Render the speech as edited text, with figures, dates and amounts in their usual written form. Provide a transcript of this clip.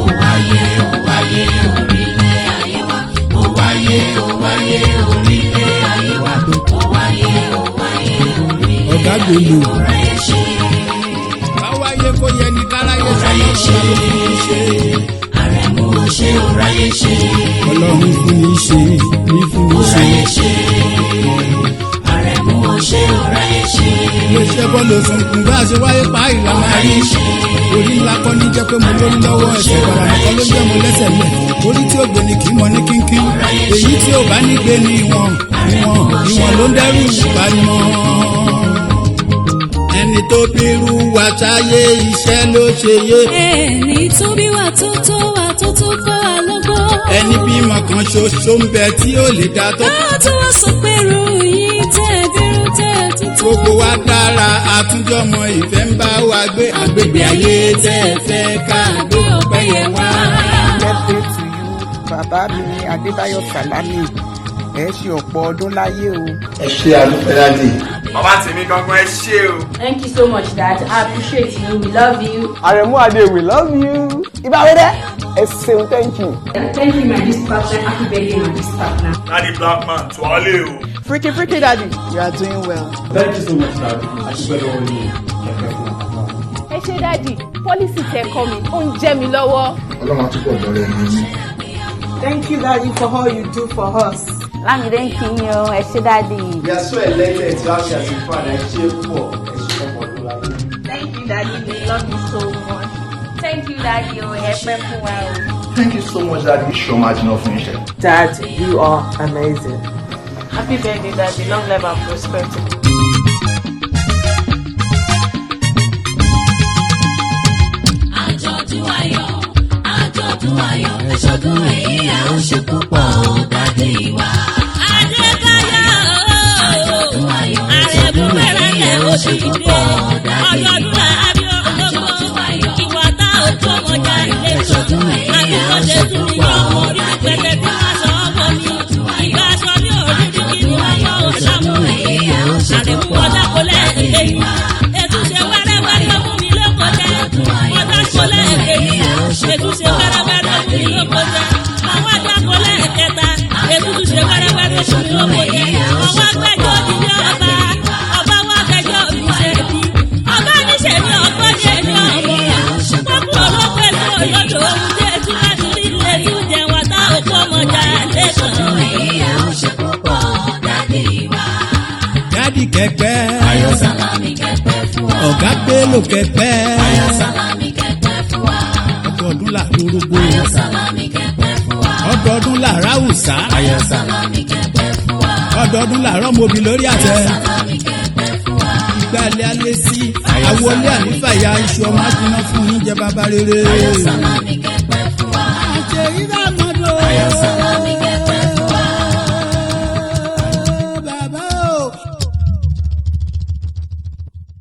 ó wáyé orílẹ̀ ayé wa. Ó wáyé orílẹ̀ ayé wa. Ó wáyé orílẹ̀ ọ̀gá gbòòlù. ọ̀ráyé ṣe. káwáyé kó yẹ ní káráyé ọ̀ráyé ṣe. Àrẹ̀mú ó ṣe ọ̀ráyé ṣe. ọlọ́run fún mi ṣe ní fún mi ṣe. ọ̀ráyé ṣe. Àrẹ̀mú ó ṣe ọ̀ráyé ṣe. iléeṣẹ́ bọ́ọ̀lù òṣùnkùn bá a ṣe wáyé pa ìlànà ọ̀ráyé ṣe. orí ńlá kọ́ ní jẹ́ pé mo lórí lọ́wọ́ ẹsẹ̀ bàrà nìkan ló jẹ́ mo lẹ́sẹ̀ lẹ̀ orí tí ó gbé ni kì í mọ ní kínkín èyí tí ò bá ní gbé ni ìwọ̀n ló ń dẹ́rù ìbáyọ̀ ẹni tó bírú wa táyé iṣẹ́ ló ṣe yé. ẹni tó bí wà tó tó kọ́ wa lọ́gbọ́n. ẹni bímọ kan ṣoṣo ń bẹ tí ó lè dá tó. báwo tí wọ́n sọ pé ròyìn tẹ̀ bírú tẹ̀ tuntun. gbogbo wa dára àtúnjọmọ ìfẹ́ ń bá wa gbé àgbègbè ayé tẹ́ ẹ fẹ́ ká gbé ọpẹ́ yẹn wá. birthday to you bàbá mi Adébáyọ̀ Sàlámì ẹ ṣe ọ̀pọ̀ ọdún láyé o. ẹ ṣe àdúpẹ́ dáàdì. bàbá tèmi gangan ẹ ṣé o. Thank you so much, Dad. I appreciate you. We love you. Àrẹ̀mú Adé, we love you. Ìbáwẹ́dẹ́ ẹ ṣeun, thank you. Thank you, my dispatcher. Happy birthday, my dispatcher. Daddy Blackman tuwale o. Freaky daddy, you are doing well. thank you so much daddy. àdúpẹ́ lọ́wọ́ yín. ẹ ṣé dáàdì pọ́lísì tẹ kọ́ mi ó ń jẹ́ mi lọ́wọ́. ọlọ́run àtúbọ̀ lọ́rẹ́ ní mi. Thank you daddy for all you do for us. Lámìdé ń kí yín o ẹ ṣé dáàdì. we are so elated to have you as a father. ẹ ṣe púpọ̀ ẹ ṣe ọmọ ọdún láyé. Thank you daddy we love you so much. Thank you daddy o ẹ pẹ́ fún wa o. thank you so much daddy. iṣẹ́ ọmọ àjìnà fún iṣẹ́. Dad, you are amazing. Happy birthday daddy long life and prosperity. àjọ̀dún ayọ̀ ẹ̀ṣọ́dún èyí ẹ̀ ó ṣe púpọ̀ ó dádì wa. àjọ̀dún ayọ̀ ẹ̀ṣọ́dún èyí ẹ̀ ó ṣe púpọ̀ ó dádì wa. àjọ̀dún ayọ̀ ẹ̀ṣọ́dún èyí ẹ̀ ó ṣe púpọ̀ ó dádì wa. àjọ̀dún ayọ̀ ẹ̀ṣọ́dún èyí ẹ̀ ó ṣe púpọ̀ ó dádì wa. Ètùṣe wẹ́rẹ́wẹ́rẹ́ fún mi ló kọjá. Àwọn àjàkọ́lẹ̀ ẹ̀kẹta. Ètùṣe wẹ́rẹ́wẹ́rẹ́ fún mi ló kọjá. Àwọn agbẹjọ́ ìdílé ọba. Ọba wa gbẹjọ́ ìṣèlú. Ọba níṣèlú ọgbọ́ ṣe ní ọmọ. Pápú ọlọ́pẹ́ ló lọ́dọ̀ ohun tí ètù láti rí ilé tí ó jẹ wọn tá òkú ọmọjà lẹ́kọ̀ọ́. dádì kẹ̀kẹ́. Ayọ̀ Sálámì kẹ̀kẹ́ fún wa. ọ̀gá Bello kẹ̀kẹ́. Ayọ̀ Sálámì kẹ̀kẹ́ fún wa. ọdọọdún làdúrógbó. Ayọ̀ Sálámì kẹ̀kẹ́ fún wa. ọdọọdún làráwùsá. Ayọ̀ Sálámì kẹ̀kẹ́ fún wa. ọdọọdún làárọ̀ mọ́bi lórí àtẹ. Ayọ̀ Sálámì kẹ̀kẹ́ fún wa. ìgbàlẹ̀ alẹ́ sí àwọlé ànífàyà iṣu ọmọ àdúná fún oúnjẹ bàbá rere. Ayọ̀ Sálámì